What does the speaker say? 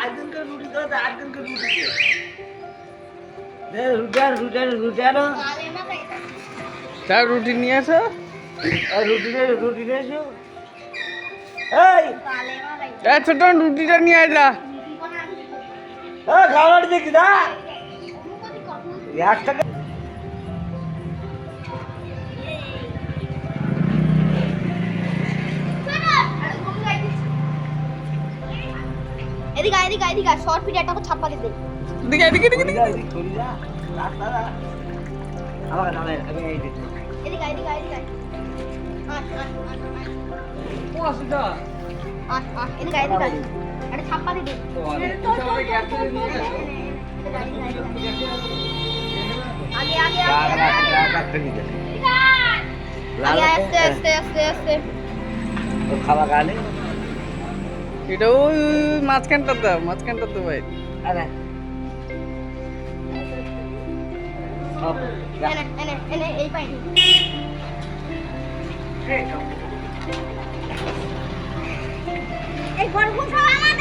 আটজনকে রুটি দাও, আটজনকে রুটি দে। রুটি আনো। তার রুটি নিয়ে আসো। রুটি নিয়ে এসো। এই ছোট রুটিটা নিয়ে আসলা। খাবার দেখি না 1 টাকা। এদিকে এদিকে এদিকে শর্ট ভিডিওটা ছাপা দিতে। এদিকে এদিকে এদিকে ছড়ি যা রাস্তা না আমার নামে আমি এই দিচ্ছি। এদিকে এদিকে এদিকে ও আসুদা এদিকে এদিকে এটা ছাপা দিতে। আগে আগে আগে আস্তে আস্তে আস্তে আস্তে খাওয়া গালে এটা ওই মাঝখানটা তো ভাই। আরে সব এনে এনে এনে এই পাই এই গর্ভ সব আমার